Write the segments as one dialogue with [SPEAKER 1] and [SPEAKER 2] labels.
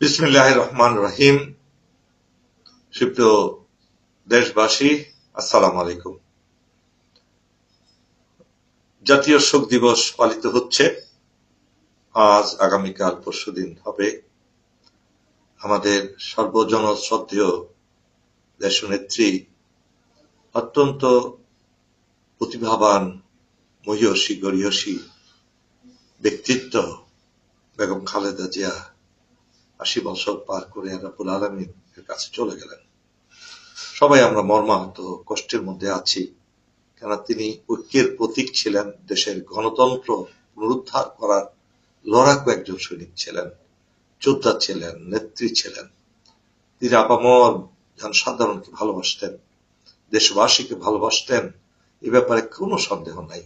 [SPEAKER 1] বিসমিল্লাহির রহমানির রহিম। সুপ্রিয় দেশবাসী, আসসালামু আলাইকুম। জাতীয় শোক দিবস পালিত হচ্ছে। আজ, আগামীকাল, পরশুদিন হবে। আমাদের সর্বজন শ্রদ্ধেয় দেশনেত্রী, অত্যন্ত প্রতিভাবান, মহীয়সী, গরীয়সী ব্যক্তিত্ব বেগম খালেদা জিয়া ৮০ বছর পার করে রব্বুল আলামিনের কাছে চলে গেলেন। সবাই আমরা মর্মাহত, কষ্টের মধ্যে আছি। কেন, তিনি ঐক্যের প্রতীক ছিলেন, দেশের গণতন্ত্র পুনরুদ্ধার করার লড়াকু একজন সৈনিক ছিলেন, যোদ্ধা ছিলেন, নেত্রী ছিলেন। তিনি আপামর জনসাধারণকে ভালোবাসতেন, দেশবাসীকে ভালোবাসতেন, এ ব্যাপারে কোনো সন্দেহ নাই।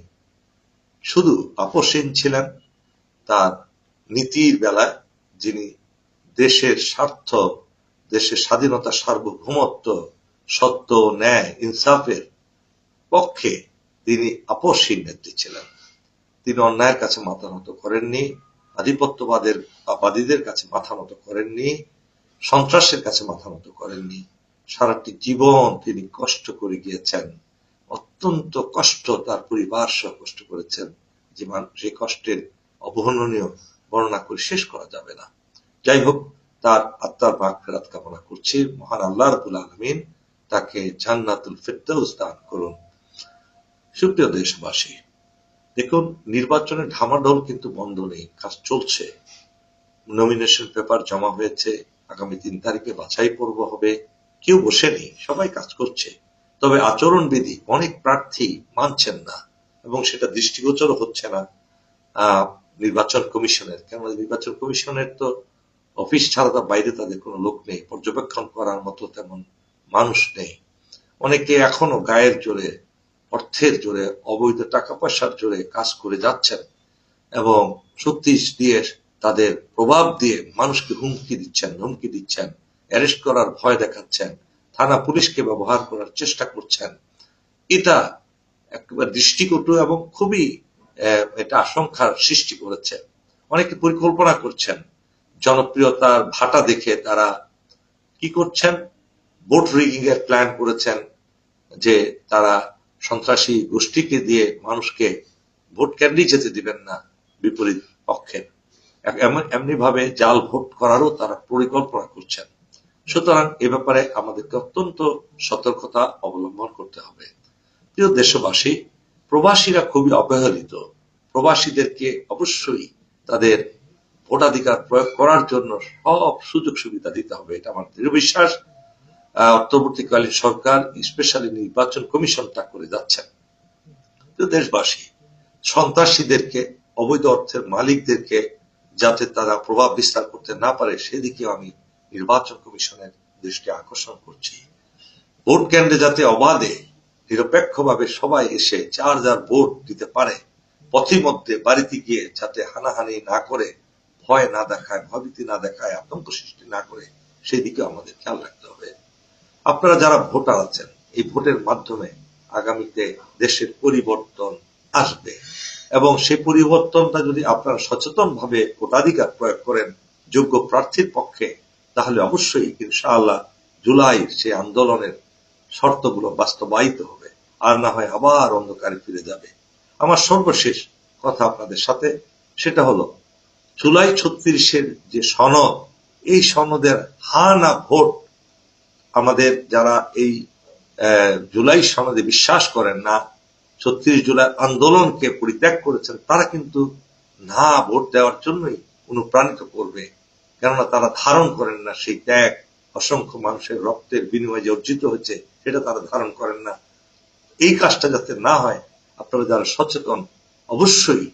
[SPEAKER 1] শুধু আপোষহীন ছিলেন তার নীতির বেলায়। যিনি দেশের স্বার্থ, দেশের স্বাধীনতা, সার্বভৌমত্ব, সত্য, ন্যায়, ইনসাফের পক্ষে তিনি আপোষহীন নেত্রী ছিলেন। তিনি অন্যায়ের কাছে মাথা নত করেননি, আধিপত্যবাদীদের কাছে মাথা নত করেননি, সন্ত্রাসের কাছে মাথা নত করেননি। সারাটি জীবন তিনি কষ্ট করে গিয়েছেন, অত্যন্ত কষ্ট, তার পরিবার সহ কষ্ট করেছেন। যে কষ্টের অবর্ণনীয় বর্ণনা করে শেষ করা যাবে না। যাই হোক, তার আত্মার মাগফিরাত কামনা করছি। মহান আল্লাহ রাব্বুল আলামিন তাকে জান্নাতুল ফেরদাউস দান করুন। সুপ্রিয় দেশবাসী, দেখুন, নির্বাচনের ঢামাঢোল কিন্তু বন্ধ নেই, কাজ চলছে। নমিনেশন পেপার জমা হয়েছে, আগামী ৩ তারিখে বাছাই পর্ব হবে। কেউ বসে নেই, সবাই কাজ করছে। তবে আচরণবিধি অনেক প্রার্থী মানছেন না, এবং সেটা দৃষ্টিগোচর হচ্ছে না নির্বাচন কমিশনের। কেননা নির্বাচন কমিশনের তো অফিস ছাড়া তার বাইরে তাদের কোনো লোক নেই, পর্যবেক্ষণ করার মতো তেমন মানুষ নেই। অনেকে এখনো গায়ের জোরে, অর্থের জোরে, অবৈধ টাকা পয়সার জোরে কাজ করে যাচ্ছেন, এবং শক্তি দিয়ে, তাদের প্রভাব দিয়ে মানুষকে হুমকি দিচ্ছেন, অ্যারেস্ট করার ভয় দেখাচ্ছেন, থানা পুলিশকে ব্যবহার করার চেষ্টা করছেন। এটা একেবারে দৃষ্টিকটু এবং খুবই এটা আশঙ্কার সৃষ্টি করেছে। অনেকে পরিকল্পনা করছেন, জনপ্রিয়তার ভাটা দেখে তারা কি করছেন, ভোট রিগিং এর প্ল্যান করেছেন, যে তারা সন্ত্রাসী গোষ্ঠীকে দিয়ে মানুষকে ভোট কেন্দ্রেই যেতে দিবেন না, বিপরীত পক্ষে এমনি ভাবে জাল ভোট করারও তারা পরিকল্পনা করছেন। সুতরাং এ ব্যাপারে আমাদেরকে অত্যন্ত সতর্কতা অবলম্বন করতে হবে। প্রিয় দেশবাসী, প্রবাসীরা খুবই অবহেলিত। প্রবাসীদেরকে অবশ্যই তাদের ভোটাধিকার প্রয়োগ করার জন্য সব সুযোগ সুবিধা দিতে হবে, এটা আমার দৃঢ় বিশ্বাস। অন্তর্বর্তীকালীন সরকার, স্পেশালি নির্বাচন কমিশন তা করে যাচ্ছেন। দেশবাসী, সন্ত্রাসীদেরকে, অবৈধ অর্থের মালিকদেরকে যাতে তারা প্রভাব বিস্তার করতে না পারে, সেদিকে আমি নির্বাচন কমিশনের দৃষ্টি আকর্ষণ করছি। ভোট কেন্দ্রে যাতে অবাধে, নিরপেক্ষভাবে সবাই এসে যার যার ভোট দিতে পারে, পথিমধ্যে বাড়িতে গিয়ে যাতে হানাহানি না করে, ভয় না দেখায়, ভয়ভীতি না দেখায়, আতঙ্ক সৃষ্টি না করে, সেদিকে আমাদের খেয়াল রাখতে হবে। আপনারা যারা ভোটার আছেন, এই ভোটের মাধ্যমে আগামীতে দেশের পরিবর্তন আসবে, এবং সেই পরিবর্তনটা যদি আপনারা সচেতন ভাবে ভোটাধিকার প্রয়োগ করেন যোগ্য প্রার্থীর পক্ষে, তাহলে অবশ্যই ইনশাআল্লাহ জুলাইয়ের সেই আন্দোলনের শর্তগুলো বাস্তবায়িত হবে, আর না হয় আবার অন্ধকারে ফিরে যাবে। আমার সর্বশেষ কথা আপনাদের সাথে, সেটা হলো জুলাই ৩৬-এর যে সনদ, এই সনদের হা না ভোট, আমাদের যারা এই জুলাই সনদে বিশ্বাস করেন না, ৩৬ জুলাই আন্দোলনকে পরিত্যাগ করেছেন, তারা কিন্তু না ভোট দেওয়ার জন্যই অনুপ্রাণিত করবে। কেননা তারা ধারণ করেন না সেই ত্যাগ, অসংখ্য মানুষের রক্তের বিনিময়ে যে অর্জিত হয়েছে, সেটা তারা ধারণ করেন না। এই কাজটা যাতে না হয়, আপনারা যারা সচেতন অবশ্যই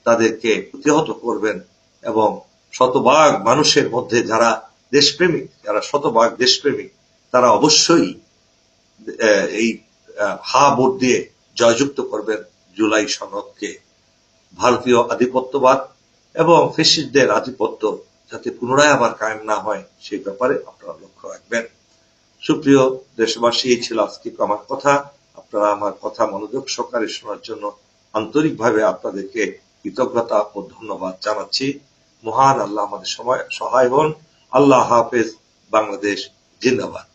[SPEAKER 1] তাদেরকে প্রতিহত করবেন, এবং শতভাগ মানুষের মধ্যে যারা দেশপ্রেমিক, যারা শতভাগ দেশপ্রেমিক, তারা অবশ্যই এই হা ভোট দিয়ে জয়যুক্ত করবেন জুলাই সনদকে। ভারতীয় আধিপত্যবাদ এবং ফ্যাসিস্টদের আধিপত্য যাতে পুনরায় আবার কায়েম না হয়, সেই ব্যাপারে আপনারা লক্ষ্য রাখবেন। সুপ্রিয় দেশবাসী, এই ছিল আজকে আমার কথা। আপনারা আমার কথা মনোযোগ সহকারে শোনার জন্য আন্তরিকভাবে আপনাদেরকে কৃতজ্ঞতা ও ধন্যবাদ জানাচ্ছি। মহান আল্লাহ আমাদের সহায় হন। আল্লাহ হাফেজ। বাংলাদেশ জিন্দাবাদ।